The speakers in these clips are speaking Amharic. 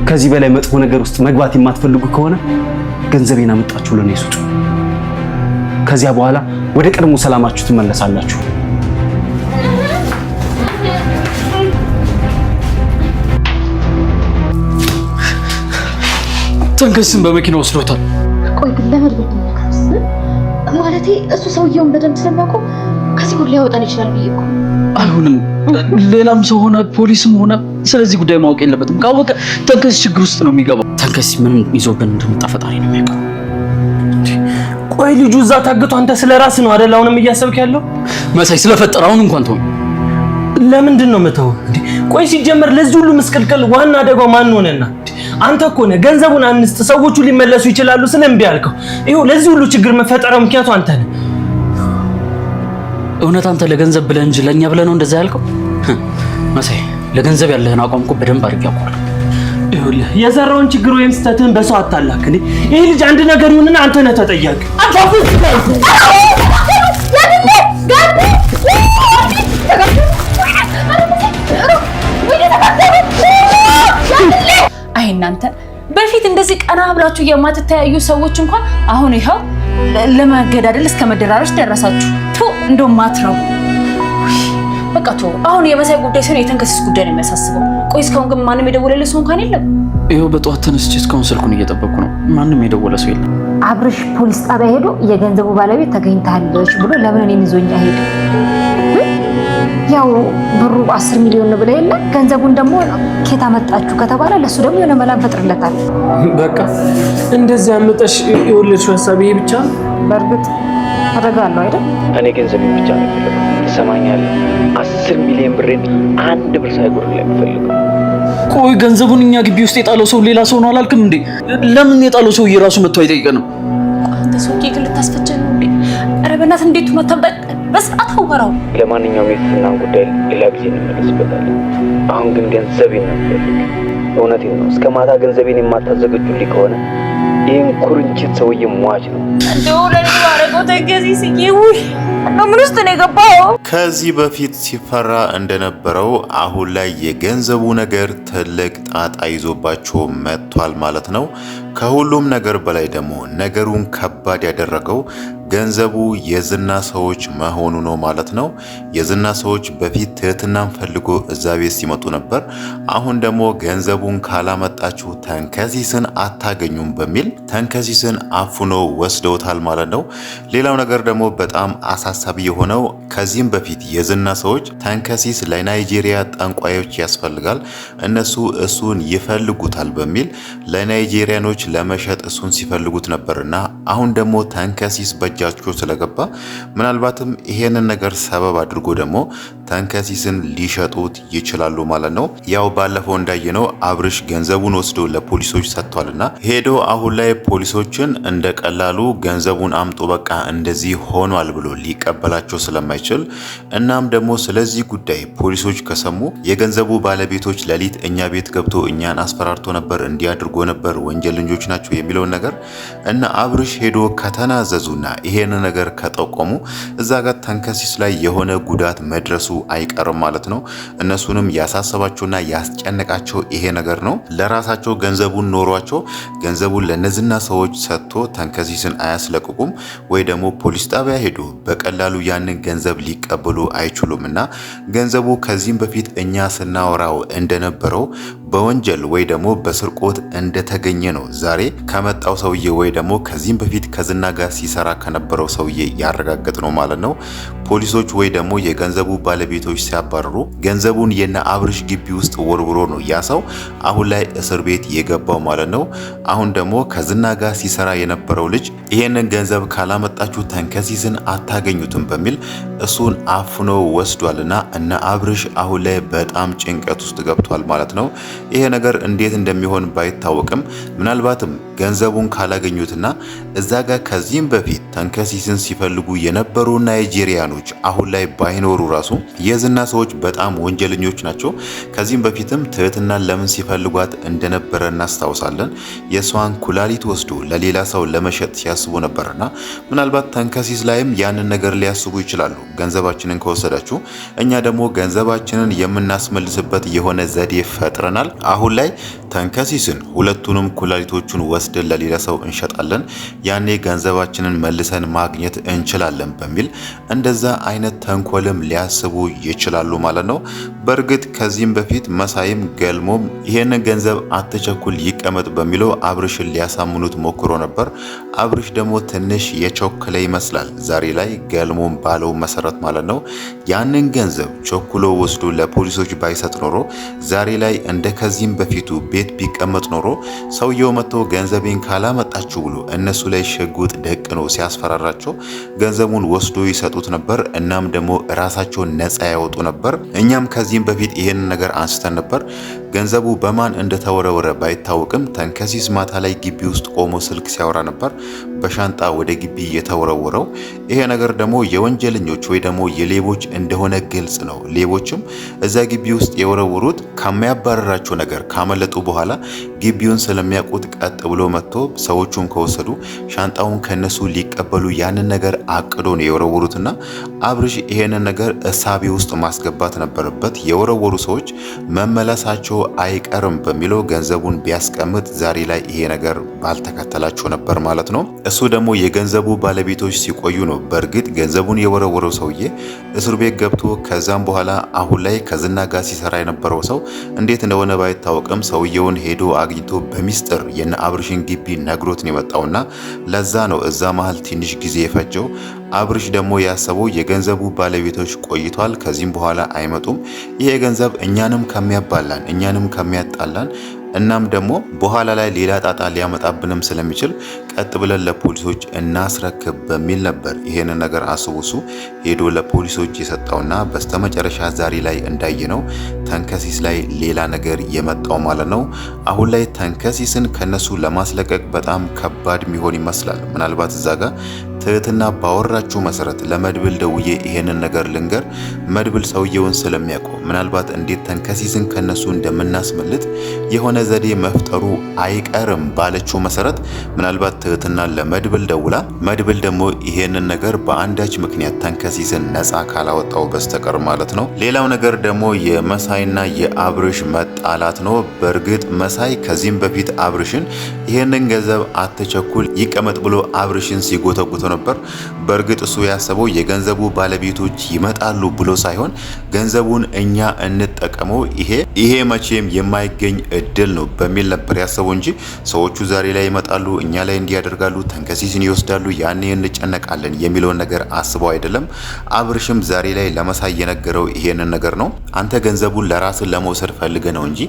ከዚህ በላይ መጥፎ ነገር ውስጥ መግባት የማትፈልጉ ከሆነ ገንዘቤን አመጣችሁ ለኔ ስጡ። ከዚያ በኋላ ወደ ቀድሞ ሰላማችሁ ትመለሳላችሁ። ተንከስን በመኪና ወስዶታል። ቆይ ግን ለመድበት ማለቴ እሱ ሰውየውን በደንብ ስለማውቀው ከዚህ ሁሉ ሊያወጣን ይችላል ብዬ እኮ። አይሆንም፣ ሌላም ሰው ሆነ ፖሊስም ሆነ ስለዚህ ጉዳይ ማወቅ የለበትም። ካወቀ ተንከስ ችግር ውስጥ ነው የሚገባው። ተንከስ ምንም ይዞብን እንደመጣ ፈጣሪ ነው የሚያውቀው። ቆይ ልጁ እዛ ታግቶ አንተ ስለራስ ነው አይደል አሁንም እያሰብክ ያለው? መሳይ ስለፈጠራውን እንኳን ተው። ለምንድን ነው መተው እንዴ? ቆይ ሲጀመር ለዚህ ሁሉ መስቀልቀል ዋና አደጋው ማን ሆነና? አንተ እኮ ነህ ገንዘቡን አንስጥ ሰዎቹ ሊመለሱ ይችላሉ ስለምቢ ያልከው። ይኸው ለዚህ ሁሉ ችግር መፈጠረው ምክንያቱ አንተ ነህ። እውነት አንተ ለገንዘብ ብለህ እንጂ ለኛ ብለህ ነው እንደዛ ያልከው? መሳይ ለገንዘብ ያለህን አቋም እኮ በደንብ አድርጌ አውቃለሁ። ይኸውልህ የዘራውን ችግር ወይም ስተትህን በሰው አታላክ። ይሄ ልጅ አንድ ነገር ይሁንና አንተ ነህ ተጠያቂ። አይ እናንተ በፊት እንደዚህ ቀና ብላችሁ የማትተያዩ ሰዎች እንኳን አሁን ይኸው ለመገዳደል እስከ መደራረስ ደረሳችሁ። ቱ እንደው ማትረው በቃ ቱ አሁን የመሳይ ጉዳይ ሲሆን የተንከስስ ጉዳይ ነው የሚያሳስበው። ቆይ እስካሁን ግን ማንም የደወለልህ ሰው እንኳን የለም? ይኸው በጠዋት ተነስቼ እስካሁን ስልኩን እየጠበቅኩ ነው። ማንም የደወለ ሰው የለም። አብርሽ ፖሊስ ጣቢያ ሄዶ የገንዘቡ ባለቤት ተገኝታለች ብሎ ለምን እኔን ይዞኝ ሄደ? ያው ብሩ 10 ሚሊዮን ነው ብለ የለ ገንዘቡን ደግሞ ኬታ መጣችሁ ከተባለ ለሱ ደግሞ የሆነ መላ ፈጥርለታል። በቃ እንደዚህ አመጣሽ የወለድሽው ሐሳብ ይሄ ብቻ ነው? በእርግጥ አደጋለሁ አይደል? እኔ ገንዘብ ብቻ ነው የምፈልገው። ትሰማኛለህ? 10 ሚሊዮን ብሬን አንድ ብር ሳይጎድል ላይ የምፈልገው። ቆይ ገንዘቡን እኛ ግቢ ውስጥ የጣለው ሰው ሌላ ሰው ነው አላልክም እንዴ? ለምን የጣለው ሰው የራሱ መጥቶ አይጠይቀንም? አንተ ሰውዬ ግን ልታስፈጀን ነው እንዴ? ኧረ በእናትህ እንዴት ነው ተምጣ በስርዓት አወራው። ለማንኛውም የትናን ጉዳይ ሌላ ጊዜ እንመለስበታለን። አሁን ግን ገንዘቤን ነው የምፈልግ። እውነቴን ነው። እስከ ማታ ገንዘቤን የማታዘገጁልኝ ከሆነ ይህን ኩርንችት ሰውዬ ሟች ነው። እንደው ለኔ ባረገው ተገዚ ሲዬውሽ ምን ውስጥ ነው የገባው? ከዚህ በፊት ሲፈራ እንደነበረው አሁን ላይ የገንዘቡ ነገር ትልቅ ጣጣ ይዞባቸው መጥቷል ማለት ነው። ከሁሉም ነገር በላይ ደግሞ ነገሩን ከባድ ያደረገው ገንዘቡ የዝና ሰዎች መሆኑ ነው ማለት ነው። የዝና ሰዎች በፊት ትህትናን ፈልጎ እዛ ቤት ሲመጡ ነበር። አሁን ደግሞ ገንዘቡን ካላመጣችሁ ተንከሲስን አታገኙም በሚል ተንከሲስን አፍኖ ወስደውታል ማለት ነው። ሌላው ነገር ደግሞ በጣም አሳሳቢ የሆነው ከዚህም በፊት የዝና ሰዎች ተንከሲስ ለናይጄሪያ ጠንቋዮች ያስፈልጋል፣ እነሱ እሱን ይፈልጉታል በሚል ለናይጄሪያኖች ለመሸጥ እሱን ሲፈልጉት ነበርና አሁን ደግሞ ተንከሲስ በእጃቸው ስለገባ ምናልባትም ይሄንን ነገር ሰበብ አድርጎ ደግሞ ተንከሲስን ሊሸጡት ይችላሉ ማለት ነው። ያው ባለፈው እንዳየነው አብርሽ ገንዘቡን ወስዶ ለፖሊሶች ሰጥቷልና ሄዶ አሁን ላይ ፖሊሶችን እንደ ቀላሉ ገንዘቡን አምጦ በቃ እንደዚህ ሆኗል ብሎ ሊቀበላቸው ስለማይችል እናም ደግሞ ስለዚህ ጉዳይ ፖሊሶች ከሰሙ የገንዘቡ ባለቤቶች ሌሊት እኛ ቤት ገብቶ እኛን አስፈራርቶ ነበር፣ እንዲያድርጎ ነበር፣ ወንጀለኞች ናቸው የሚለውን ነገር እና አብርሽ ሄዶ ከተናዘዙና ይሄን ነገር ከጠቆሙ እዛ ጋር ተንከሲስ ላይ የሆነ ጉዳት መድረሱ አይቀርም ማለት ነው። እነሱንም ያሳሰባቸውና ያስጨነቃቸው ይሄ ነገር ነው። ለራሳቸው ገንዘቡን ኖሯቸው ገንዘቡን ለነዝና ሰዎች ሰጥቶ ተንከሲስን አያስለቅቁም ወይ ደግሞ ፖሊስ ጣቢያ ሄዶ በቀላሉ ያንን ገንዘብ ሊቀበሉ አይችሉምና ገንዘቡ ከዚህም በፊት እኛ ስናወራው እንደነበረው በወንጀል ወይ ደግሞ በስርቆት እንደተገኘ ነው ዛሬ ከመጣው ሰውዬ ወይ ደግሞ ከዚህም በፊት ከዝና ጋር ሲሰራ ከነበረው ሰውዬ ያረጋገጥ ነው ማለት ነው። ፖሊሶች ወይ ደግሞ የገንዘቡ ባለቤቶች ሲያባረሩ ገንዘቡን የነ አብርሽ ግቢ ውስጥ ወርውሮ ነው ያ ሰው አሁን ላይ እስር ቤት የገባው ማለት ነው። አሁን ደግሞ ከዝና ጋር ሲሰራ የነበረው ልጅ ይሄንን ገንዘብ ካላመጣችሁ ተንከሲስን አታገኙትም በሚል እሱን አፍኖ ወስዷልና እነ አብርሽ አሁን ላይ በጣም ጭንቀት ውስጥ ገብቷል ማለት ነው። ይሄ ነገር እንዴት እንደሚሆን ባይታወቅም ምናልባትም ገንዘቡን ካላገኙትና እዛ ጋር ከዚህም በፊት ተንከሲስን ሲፈልጉ የነበሩ ናይጄሪያኖች አሁን ላይ ባይኖሩ ራሱ የዝና ሰዎች በጣም ወንጀለኞች ናቸው። ከዚህም በፊትም ትህትናን ለምን ሲፈልጓት እንደነበረ እናስታውሳለን። የሷን ኩላሊት ወስዶ ለሌላ ሰው ለመሸጥ ሲያስቡ ነበርና ምናልባት ተንከሲስ ላይም ያንን ነገር ሊያስቡ ይችላሉ። ገንዘባችንን ከወሰዳችሁ እኛ ደግሞ ገንዘባችንን የምናስመልስበት የሆነ ዘዴ ፈጥረናል፣ አሁን ላይ ተንከሲስን ሁለቱንም ኩላሊቶቹን ወስደን ለሌላ ሰው እንሸጣለን፣ ያኔ ገንዘባችንን መልሰን ማግኘት እንችላለን በሚል እንደዛ አይነት ተንኮልም ሊያስቡ ይችላሉ ማለት ነው። በእርግጥ ከዚህም በፊት መሳይም ገልሞም ይሄንን ገንዘብ አትቸኩል ይቀመጥ በሚለው አብርሽን ሊያሳምኑት ሞክሮ ነበር። አብርሽ ደግሞ ትንሽ የቾከለ ይመስላል ዛሬ ላይ ገልሞም ባለው መሰረት ማለት ነው። ያንን ገንዘብ ቸኩሎ ወስዶ ለፖሊሶች ባይሰጥ ኖሮ ዛሬ ላይ እንደ ከዚህም በፊቱ ቤት ቢቀመጥ ኖሮ ሰውየው መጥቶ ገንዘቤን ካላመጣችሁ ብሎ እነሱ ላይ ሽጉጥ ደቅኖ ሲያስፈራራቸው ገንዘቡን ወስዶ ይሰጡት ነበር። እናም ደግሞ ራሳቸውን ነፃ ያወጡ ነበር። እኛም ከዚህም በፊት ይሄን ነገር አንስተን ነበር። ገንዘቡ በማን እንደተወረወረ ባይታወቅም ተንከሲስ ማታ ላይ ግቢ ውስጥ ቆሞ ስልክ ሲያወራ ነበር በሻንጣ ወደ ግቢ የተወረወረው። ይሄ ነገር ደግሞ የወንጀለኞች ወይ ደግሞ የሌቦች እንደሆነ ግልጽ ነው። ሌቦችም እዛ ግቢ ውስጥ የወረወሩት ከሚያባረራቸው ነገር ካመለጡ በኋላ ግቢውን ስለሚያውቁት ቀጥ ብሎ መጥቶ ሰዎቹን ከወሰዱ ሻንጣውን ከነሱ ሊቀበሉ ያንን ነገር አቅዶ ነው የወረወሩትና አብርሽ ይሄንን ነገር እሳቤ ውስጥ ማስገባት ነበረበት። የወረወሩ ሰዎች መመለሳቸው አይቀርም በሚለው ገንዘቡን ቢያስቀምጥ ዛሬ ላይ ይሄ ነገር ባልተከተላቸው ነበር ማለት ነው። እሱ ደግሞ የገንዘቡ ባለቤቶች ሲቆዩ ነው በእርግጥ ገንዘቡን የወረወረው ሰውዬ እስር ቤት ገብቶ ከዛም በኋላ አሁን ላይ ከዝና ጋር ሲሰራ የነበረው ሰው እንዴት እንደሆነ ባይታወቅም ሰውየውን ሄዶ አግኝቶ በሚስጥር የነ አብርሽን ግቢ ነግሮት ነው የመጣውና ለዛ ነው እዛ መሃል ትንሽ ጊዜ የፈጀው። አብርሽ ደግሞ ያሰበው የገንዘቡ ባለቤቶች ቆይቷል፣ ከዚህም በኋላ አይመጡም፣ ይሄ ገንዘብ እኛንም ከሚያባላን እኛንም ከሚያጣላን እናም ደግሞ በኋላ ላይ ሌላ ጣጣ ሊያመጣብንም ስለሚችል ቀጥ ብለን ለፖሊሶች እናስረክብ በሚል ነበር ይሄንን ነገር አስቦሱ ሄዶ ለፖሊሶች የሰጠውና በስተመጨረሻ ዛሬ ላይ እንዳየነው ተንከሲስ ላይ ሌላ ነገር የመጣው ማለት ነው። አሁን ላይ ተንከሲስን ከነሱ ለማስለቀቅ በጣም ከባድ የሚሆን ይመስላል። ምናልባት እዛ ጋር ትህትና ባወራችሁ መሰረት ለመድብል ደውዬ ይሄንን ነገር ልንገር፣ መድብል ሰውየውን ስለሚያውቀው ምናልባት እንዴት ተንከሲስን ከነሱ እንደምናስመልጥ የሆነ ዘዴ መፍጠሩ አይቀርም ባለችው መሰረት ምናልባት ትህትና ለመድብል ደውላ መድብል ደግሞ ይሄንን ነገር በአንዳች ምክንያት ተንከሲስን ነፃ ካላወጣው በስተቀር ማለት ነው። ሌላው ነገር ደግሞ የመሳይና የአብርሽ መጣላት ነው። በእርግጥ መሳይ ከዚህም በፊት አብርሽን ይሄንን ገንዘብ አትቸኩል ይቀመጥ ብሎ አብርሽን ሲጎተጉተ ነበር። በእርግጥ እሱ ያሰበው የገንዘቡ ባለቤቶች ይመጣሉ ብሎ ሳይሆን ገንዘቡን እኛ እንጠቀመው ይሄ መቼም የማይገኝ እድል ነው በሚል ነበር ያሰበው እንጂ ሰዎቹ ዛሬ ላይ ይመጣሉ፣ እኛ ላይ እንዲያደርጋሉ፣ ተንከሲስን ይወስዳሉ፣ ያኔ እንጨነቃለን የሚለውን ነገር አስበው አይደለም። አብርሽም ዛሬ ላይ ለመሳይ የነገረው ይሄንን ነገር ነው። አንተ ገንዘቡን ለራስን ለመውሰድ ፈልገ ነው እንጂ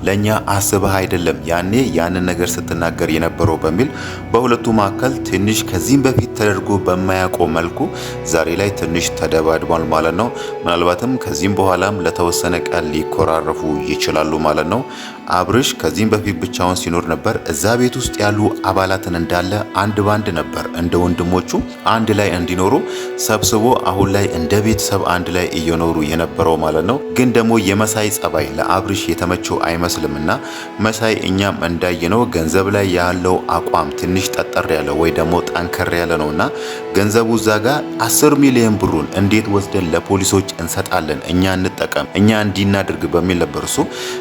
ለኛ አስበህ አይደለም ያኔ ያንን ነገር ስትናገር የነበረው በሚል በሁለቱ መካከል ትንሽ ከዚህም በፊት ተደርጎ በማያውቀው መልኩ ዛሬ ላይ ትንሽ ተደባድቧል ማለት ነው። ምናልባትም ከዚህም በኋላም ለተወሰነ ቀን ሊኮራረፉ ይችላሉ ማለት ነው። አብርሽ ከዚህም በፊት ብቻውን ሲኖር ነበር። እዛ ቤት ውስጥ ያሉ አባላትን እንዳለ አንድ ባንድ ነበር እንደ ወንድሞቹ አንድ ላይ እንዲኖሩ ሰብስቦ አሁን ላይ እንደ ቤተሰብ አንድ ላይ እየኖሩ የነበረው ማለት ነው። ግን ደግሞ የመሳይ ጸባይ ለአብርሽ የተመቸው አይመስልምና መሳይ እኛም እንዳየነው ገንዘብ ላይ ያለው አቋም ትንሽ ጠጠር ያለ ወይ ደግሞ ጠንከር ያለ ነውና ገንዘቡ እዛ ጋር 10 ሚሊዮን ብሩን እንዴት ወስደን ለፖሊሶች እንሰጣለን፣ እኛ እንጠቀም፣ እኛ እንዲናድርግ በሚል ነበር እሱ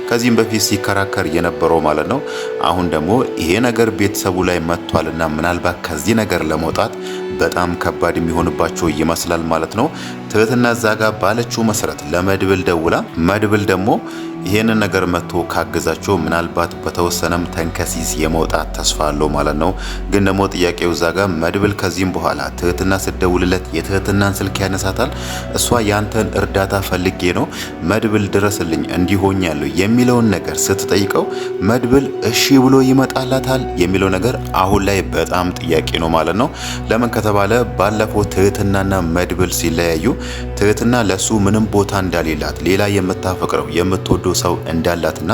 ከዚህም በፊት ሲከራከር የነበረው ማለት ነው። አሁን ደግሞ ይሄ ነገር ቤተሰቡ ላይ መጥቷልና ምናልባት ከዚህ ነገር ለመውጣት በጣም ከባድ የሚሆንባቸው ይመስላል ማለት ነው። ትህትና እዛ ጋር ባለችው መሰረት ለመድብል ደውላ መድብል ደግሞ ይሄንን ነገር መጥቶ ካገዛቸው ምናልባት በተወሰነም ተንከሲስ የመውጣት ተስፋ አለው ማለት ነው። ግን ደግሞ ጥያቄው እዛ ጋር መድብል ከዚህም በኋላ ትህትና ስደውልለት የትህትናን ስልክ ያነሳታል። እሷ ያንተን እርዳታ ፈልጌ ነው መድብል ድረስልኝ እንዲሆኛለሁ የሚለውን ነገር ስትጠይቀው መድብል እሺ ብሎ ይመጣላታል የሚለው ነገር አሁን ላይ በጣም ጥያቄ ነው ማለት ነው። ለምን ከተባለ ባለፈው ትህትናና መድብል ሲለያዩ ትህትና ለሱ ምንም ቦታ እንዳሌላት ሌላ የምታፈቅረው የምትወደው ሰው እንዳላትና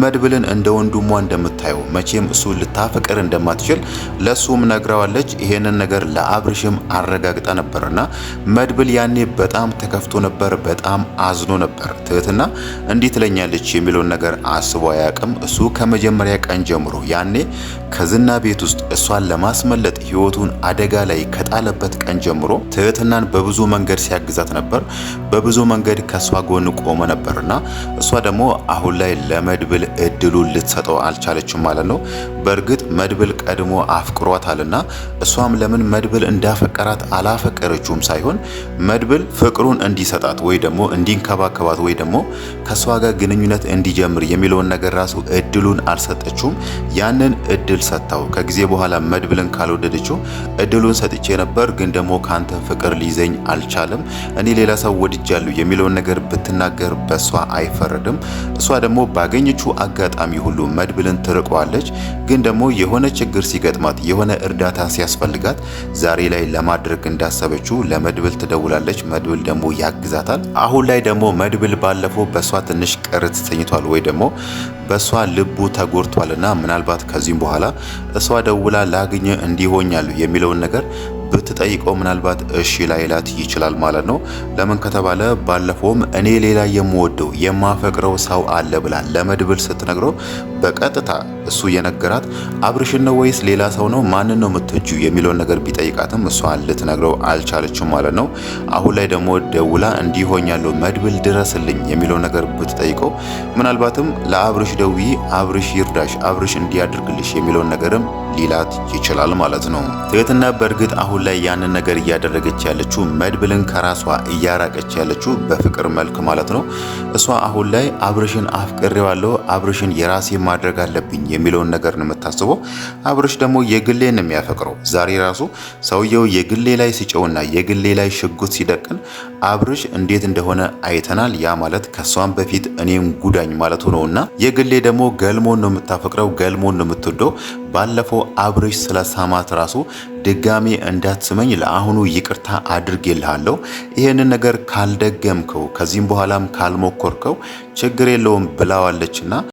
መድብልን እንደ ወንድሟ እንደምታየው መቼም እሱ ልታፈቅር እንደማትችል ለሱም ነግረዋለች። ይሄንን ነገር ለአብርሽም አረጋግጣ ነበርና መድብል ያኔ በጣም ተከፍቶ ነበር፣ በጣም አዝኖ ነበር። ትህትና እንዲህ ትለኛለች የሚለውን ነገር አስቦ አያውቅም። እሱ ከመጀመሪያ ቀን ጀምሮ ያኔ ከዝና ቤት ውስጥ እሷን ለማስመለጥ ህይወቱን አደጋ ላይ ከጣለበት ቀን ጀምሮ ትህትናን በብዙ መንገድ ሲያግዛት ነበር፣ በብዙ መንገድ ከሷ ጎን ቆመ ነበርና እሷ ደግሞ ደግሞ አሁን ላይ ለመድብል እድሉን ልትሰጠው አልቻለችም ማለት ነው። በእርግጥ መድብል ቀድሞ አፍቅሯታልና እሷም ለምን መድብል እንዳፈቀራት አላፈቀረችውም ሳይሆን መድብል ፍቅሩን እንዲሰጣት ወይ ደግሞ እንዲንከባከባት ወይ ደግሞ ከሷ ጋር ግንኙነት እንዲጀምር የሚለውን ነገር ራሱ እድሉን አልሰጠችውም። ያንን እድል ሰጣው ከጊዜ በኋላ መድብልን ካልወደደችው እድሉን ሰጥቼ ነበር፣ ግን ደግሞ ካንተ ፍቅር ሊይዘኝ አልቻለም፣ እኔ ሌላ ሰው ወድጃለሁ የሚለውን ነገር ብትናገር በሷ አይፈረድም። እሷ ደግሞ ባገኘችው አጋጣሚ ሁሉ መድብልን ትርቀዋለች። ግን ደግሞ የሆነ ችግር ሲገጥማት የሆነ እርዳታ ሲያስፈልጋት ዛሬ ላይ ለማድረግ እንዳሰበችው ለመድብል ትደውላለች። መድብል ደግሞ ያግዛታል። አሁን ላይ ደግሞ መድብል ባለፈው በሷ ትንሽ ቅር ተሰኝቷል ወይ ደግሞ በሷ ልቡ ተጎድቷልና ምናልባት ከዚህም በኋላ እሷ ደውላ ላግኘ እንዲሆኛሉ የሚለውን ነገር ብትጠይቀው ምናልባት እሺ ላይላት ይችላል ማለት ነው። ለምን ከተባለ ባለፈውም እኔ ሌላ የምወደው የማፈቅረው ሰው አለ ብላ ለመድብል ስትነግረው በቀጥታ እሱ የነገራት አብርሽን ነው ወይስ ሌላ ሰው ነው ማንን ነው የምትወጂው የሚለውን ነገር ቢጠይቃትም እሷ ልትነግረው አልቻለችም ማለት ነው። አሁን ላይ ደግሞ ደውላ እንዲሆኛለሁ መድብል ድረስልኝ የሚለው ነገር ብትጠይቀው ምናልባትም ለአብርሽ ደውዪ አብርሽ ይርዳሽ አብርሽ እንዲያደርግልሽ የሚለውን ነገርም ሊላት ይችላል ማለት ነው። ትህትና በእርግጥ አሁን ላይ ያንን ነገር እያደረገች ያለችው መድብልን ከራሷ እያራቀች ያለችው በፍቅር መልክ ማለት ነው። እሷ አሁን ላይ አብርሽን አፍቅሬዋለሁ አብርሽን የራሴ ማድረግ አለብኝ የሚለውን ነገር ነው የምታስበው። አብርሽ ደግሞ የግሌን ነው የሚያፈቅረው። ዛሬ ራሱ ሰውየው የግሌ ላይ ሲጨውና የግሌ ላይ ሽጉጥ ሲደቅን አብርሽ እንዴት እንደሆነ አይተናል። ያ ማለት ከሷም በፊት እኔም ጉዳኝ ማለት ነውና የግሌ ደግሞ ገልሞን ነው የምታፈቅረው ገልሞን ነው የምትወደው። ባለፈው አብርሽ ስለሳማት ራሱ ድጋሜ እንዳትስመኝ ለአሁኑ ይቅርታ አድርጌልሃለሁ፣ ይሄንን ነገር ካልደገምከው ከዚህም በኋላም ካልሞከርከው ችግር የለውም ብላዋለችና